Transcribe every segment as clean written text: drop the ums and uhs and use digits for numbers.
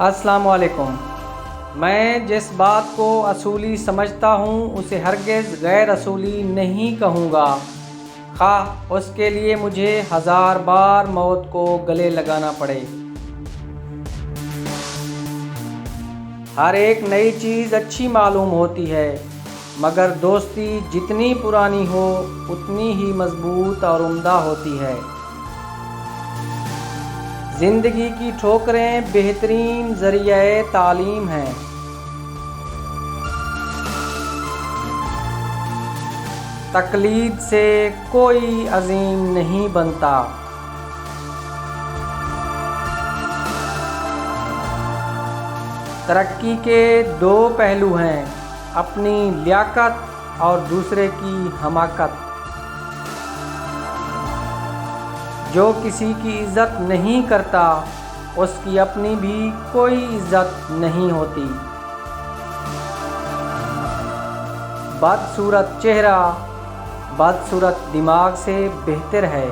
السلام علیکم۔ میں جس بات کو اصولی سمجھتا ہوں اسے ہرگز غیر اصولی نہیں کہوں گا، خواہ اس کے لیے مجھے 1000 بار موت کو گلے لگانا پڑے۔ ہر ایک نئی چیز اچھی معلوم ہوتی ہے، مگر دوستی جتنی پرانی ہو اتنی ہی مضبوط اور عمدہ ہوتی ہے۔ زندگی کی ٹھوکریں بہترین ذریعہ تعلیم ہیں۔ تقلید سے کوئی عظیم نہیں بنتا۔ ترقی کے 2 پہلو ہیں، اپنی لیاقت اور دوسرے کی حماقت۔ جو کسی کی عزت نہیں کرتا اس کی اپنی بھی کوئی عزت نہیں ہوتی۔ بدصورت چہرہ بدصورت دماغ سے بہتر ہے۔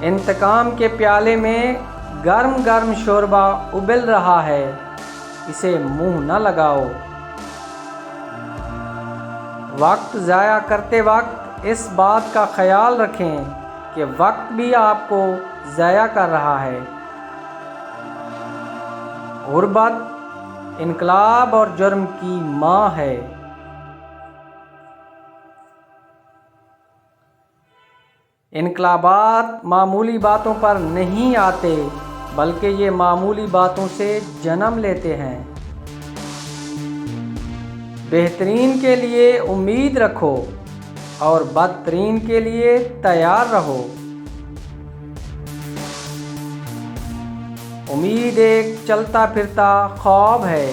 انتقام کے پیالے میں گرم گرم شوربہ ابل رہا ہے، اسے منہ نہ لگاؤ۔ وقت ضائع کرتے وقت اس بات کا خیال رکھیں کہ وقت بھی آپ کو ضائع کر رہا ہے۔ غربت انقلاب اور جرم کی ماں ہے۔ انقلابات معمولی باتوں پر نہیں آتے، بلکہ یہ معمولی باتوں سے جنم لیتے ہیں۔ بہترین کے لیے امید رکھو اور بدترین کے لیے تیار رہو۔ امید ایک چلتا پھرتا خواب ہے۔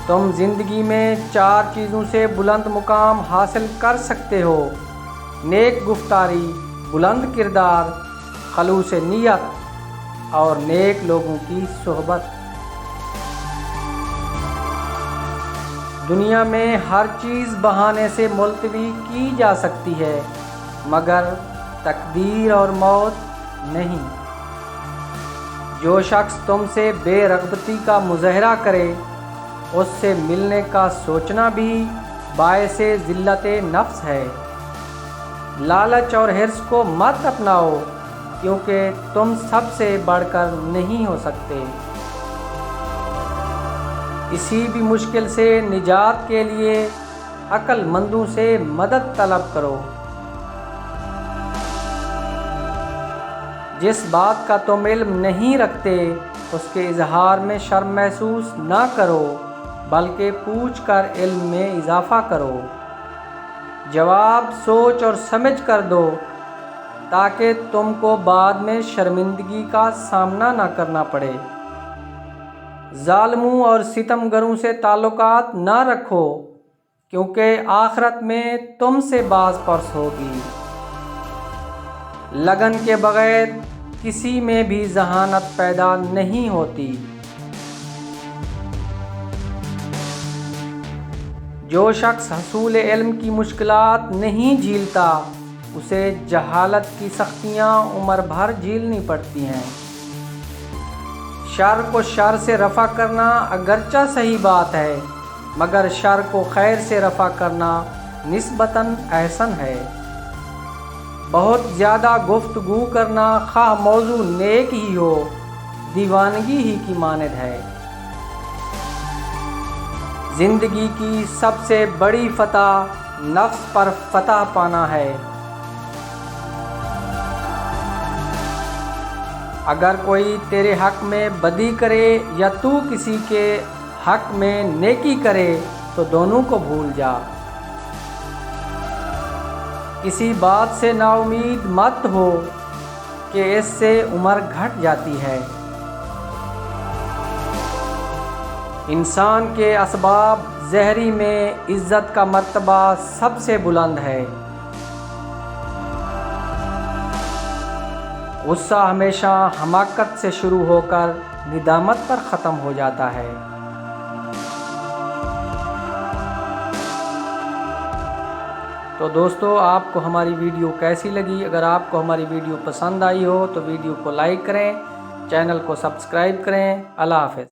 تم زندگی میں 4 چیزوں سے بلند مقام حاصل کر سکتے ہو: نیک گفتاری، بلند کردار، خلوص نیت اور نیک لوگوں کی صحبت۔ دنیا میں ہر چیز بہانے سے ملتوی کی جا سکتی ہے، مگر تقدیر اور موت نہیں۔ جو شخص تم سے بے رغبتی کا مظاہرہ کرے اس سے ملنے کا سوچنا بھی باعث ذلت نفس ہے۔ لالچ اور حرص کو مت اپناؤ، کیونکہ تم سب سے بڑھ کر نہیں ہو سکتے۔ کسی بھی مشکل سے نجات کے لیے عقل مندوں سے مدد طلب کرو۔ جس بات کا تم علم نہیں رکھتے اس کے اظہار میں شرم محسوس نہ کرو، بلکہ پوچھ کر علم میں اضافہ کرو۔ جواب سوچ اور سمجھ کر دو تاکہ تم کو بعد میں شرمندگی کا سامنا نہ کرنا پڑے۔ ظالموں اور ستمگروں سے تعلقات نہ رکھو، کیونکہ آخرت میں تم سے باز پرس ہوگی۔ لگن کے بغیر کسی میں بھی ذہانت پیدا نہیں ہوتی۔ جو شخص حصول علم کی مشکلات نہیں جھیلتا اسے جہالت کی سختیاں عمر بھر جھیلنی پڑتی ہیں۔ شر کو شر سے رفع کرنا اگرچہ صحیح بات ہے، مگر شر کو خیر سے رفع کرنا نسبتاً احسن ہے۔ بہت زیادہ گفتگو کرنا خواہ موضوع نیک ہی ہو دیوانگی ہی کی مانند ہے۔ زندگی کی سب سے بڑی فتح نفس پر فتح پانا ہے۔ اگر کوئی تیرے حق میں بدی کرے یا تو کسی کے حق میں نیکی کرے تو دونوں کو بھول جا۔ کسی بات سے نا امید مت ہو کہ اس سے عمر گھٹ جاتی ہے۔ انسان کے اسباب زہری میں عزت کا مرتبہ سب سے بلند ہے۔ غصہ ہمیشہ حماقت سے شروع ہو کر ندامت پر ختم ہو جاتا ہے۔ تو دوستو آپ کو ہماری ویڈیو کیسی لگی؟ اگر آپ کو ہماری ویڈیو پسند آئی ہو تو ویڈیو کو لائک کریں، چینل کو سبسکرائب کریں۔ اللہ حافظ۔